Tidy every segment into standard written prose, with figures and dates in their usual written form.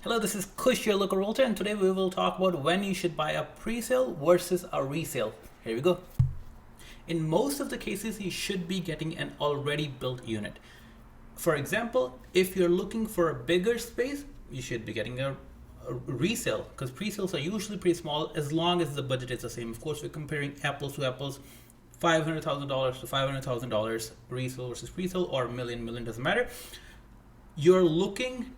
Hello, this is Khush, your local realtor, and today we will talk about when you should buy a pre-sale versus a resale. Here we go. In most of the cases, you should be getting an already built unit. For example, if you're looking for a bigger space, you should be getting a resale because pre-sales are usually pretty small as long as the budget is the same. Of course, we're comparing apples to apples. $500,000 to $500,000 resale versus pre-sale, or million doesn't matter. You're looking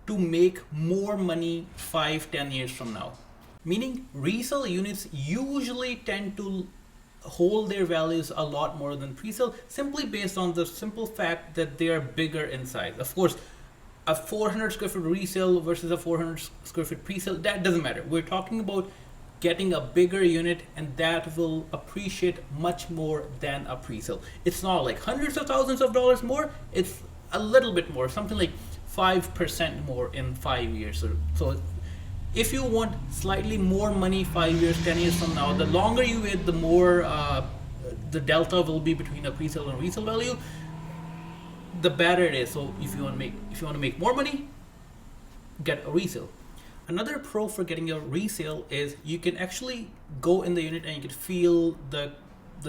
to make more money 5-10 years from now, meaning resale units usually tend to hold their values a lot more than pre-sale, simply based on the simple fact that they are bigger in size. Of course, a 400 square foot resale versus a 400 square foot pre-sale, that doesn't matter. We're talking about getting a bigger unit, and that will appreciate much more than a pre-sale. It's not like hundreds of thousands of dollars more, it's a little bit more, something like 5% more in 5 years. So if you want slightly more money 5 years, 10 years from now, the longer you wait, the more the delta will be between a pre-sale and resale value, the better it is. So if you want to make more money, get a resale. Another pro for getting a resale is you can actually go in the unit and you can feel the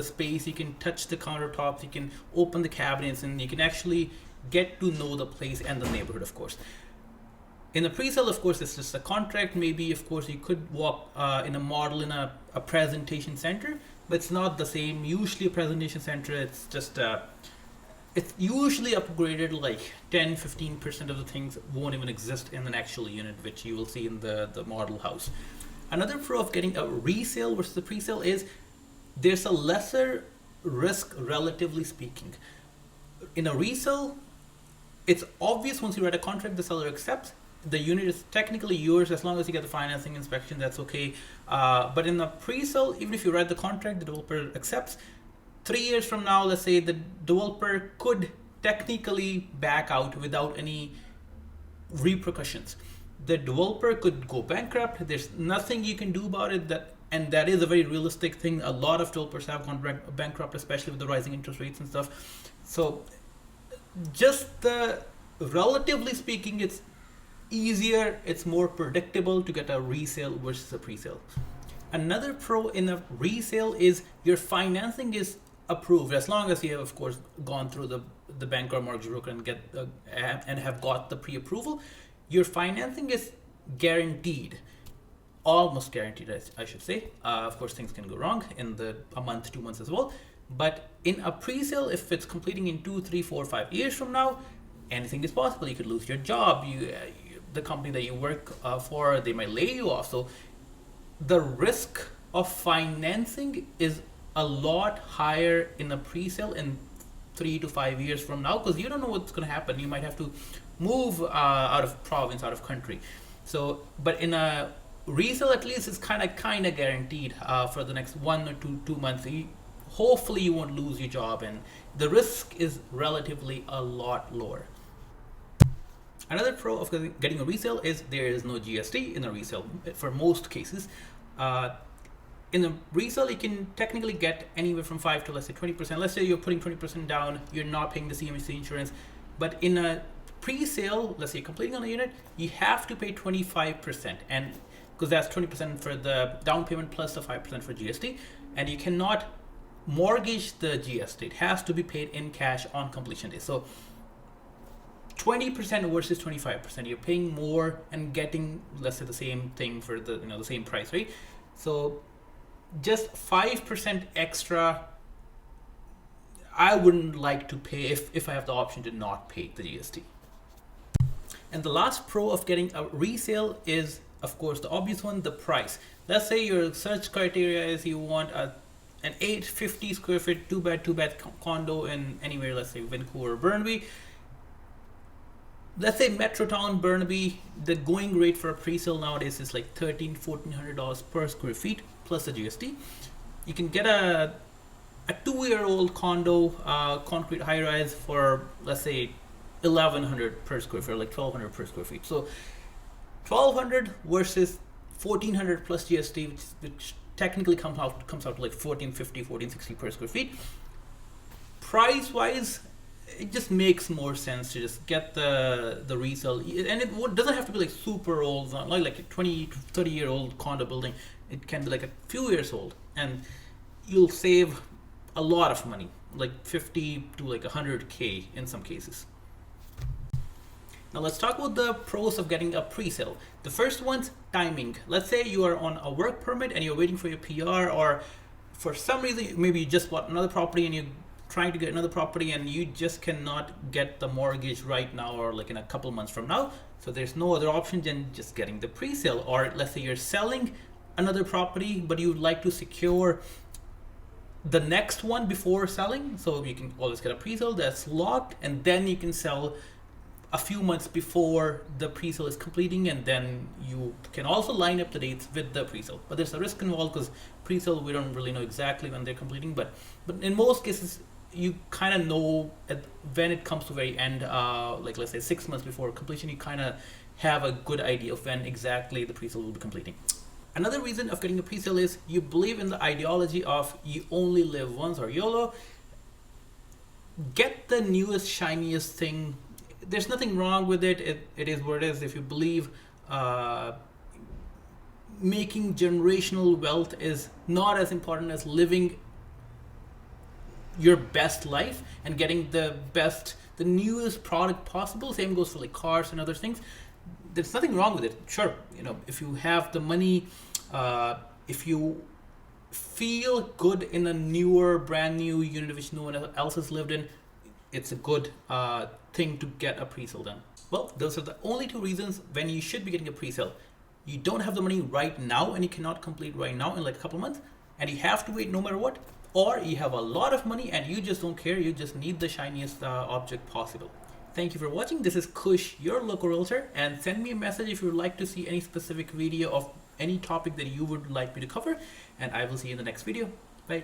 space, you can touch the countertops, you can open the cabinets, and you can actually get to know the place and the neighborhood, of course. In a pre-sale, of course, it's just a contract. Maybe, of course, you could walk in a model in a presentation center, but it's not the same. Usually a presentation center, it's just it's usually upgraded like 10-15% of the things won't even exist in an actual unit, which you will see in the model house. Another pro of getting a resale versus a pre-sale is there's a lesser risk, relatively speaking. In a resale, it's obvious once you write a contract, the seller accepts. The unit is technically yours as long as you get the financing inspection, that's okay. But in a pre-sale, even if you write the contract, the developer accepts. 3 years from now, let's say the developer could technically back out without any repercussions. The developer could go bankrupt. There's nothing you can do about it. And that is a very realistic thing. A lot of developers have gone bankrupt, especially with the rising interest rates and stuff. So relatively speaking, it's easier, it's more predictable to get a resale versus a pre-sale. Another pro in a resale is your financing is approved as long as you have, of course, gone through the bank or mortgage broker and have got the pre-approval. Your financing is guaranteed, almost guaranteed, I should say. Of course, things can go wrong in a month, 2 months as well. But in a pre-sale, if it's completing in 2, 3, 4, 5 years from now, anything is possible. You could lose your job. The company that you work for, they might lay you off. So the risk of financing is a lot higher in a pre-sale in 3 to 5 years from now, because you don't know what's going to happen. You might have to move out of province, out of country. So, but in a resale, at least it's kind of guaranteed for the next 1 or 2 months. Hopefully you won't lose your job, and the risk is relatively a lot lower. Another pro of getting a resale is there is no GST in a resale for most cases. In a resale, you can technically get anywhere from 5 to, let's say, 20%. Let's say you're putting 20% down, you're not paying the CMHC insurance. But in a pre-sale, let's say you're completing on a unit, you have to pay 25%, and because that's 20% for the down payment plus the 5% for GST, and you cannot mortgage the GST. It has to be paid in cash on completion day. So 20% versus 25%, you're paying more and getting, let's say, the same thing for the same price, right? So just 5% extra, I wouldn't like to pay if I have the option to not pay the GST. And the last pro of getting a resale is, of course, the obvious one, the price. Let's say your search criteria is you want an 850 square feet 2-bed condo in anywhere, let's say Vancouver, Burnaby. Let's say Metro Town, Burnaby, the going rate for a pre-sale nowadays is like $1,400 per square feet plus the GST. You can get a 2-year-old condo, concrete high-rise for, let's say, $1,100 per square feet, or like $1,200 per square feet. So $1,200 versus $1,400 plus GST, which technically comes out to like $1,450, $1,460 per square feet. Price wise, it just makes more sense to just get the resale, and doesn't have to be like super old, like a 20 to 30-year-old condo building. It can be like a few years old, and you'll save a lot of money, like 50 to like 100K in some cases. Now let's talk about the pros of getting a pre-sale. The first one's timing. Let's say you are on a work permit and you're waiting for your PR, or for some reason maybe you just bought another property and you're trying to get another property and you just cannot get the mortgage right now or like in a couple months from now. So there's no other option than just getting the pre-sale. Or let's say you're selling another property but you would like to secure the next one before selling. So you can always get a pre-sale that's locked, and then you can sell a few months before the pre-sale is completing, and then you can also line up the dates with the pre-sale. But there's a risk involved because pre-sale, we don't really know exactly when they're completing, but in most cases you kind of know when it comes to very end, like let's say 6 months before completion, you kind of have a good idea of when exactly the pre-sale will be completing. Another reason of getting a pre-sale is you believe in the ideology of you only live once, or YOLO. Get the newest, shiniest thing. There's nothing wrong with it. It is what it is. If you believe making generational wealth is not as important as living your best life and getting the newest product possible. Same goes for like cars and other things. There's nothing wrong with it. Sure, if you have the money, if you feel good in a newer, brand new unit which no one else has lived in, it's a good thing to get a pre-sale done. Well, those are the only two reasons when you should be getting a pre-sale. You don't have the money right now and you cannot complete right now in like a couple of months, and you have to wait no matter what, or you have a lot of money and you just don't care, you just need the shiniest object possible. Thank you for watching. This is Khush, your local realtor, and send me a message if you would like to see any specific video of any topic that you would like me to cover, and I will see you in the next video. Bye.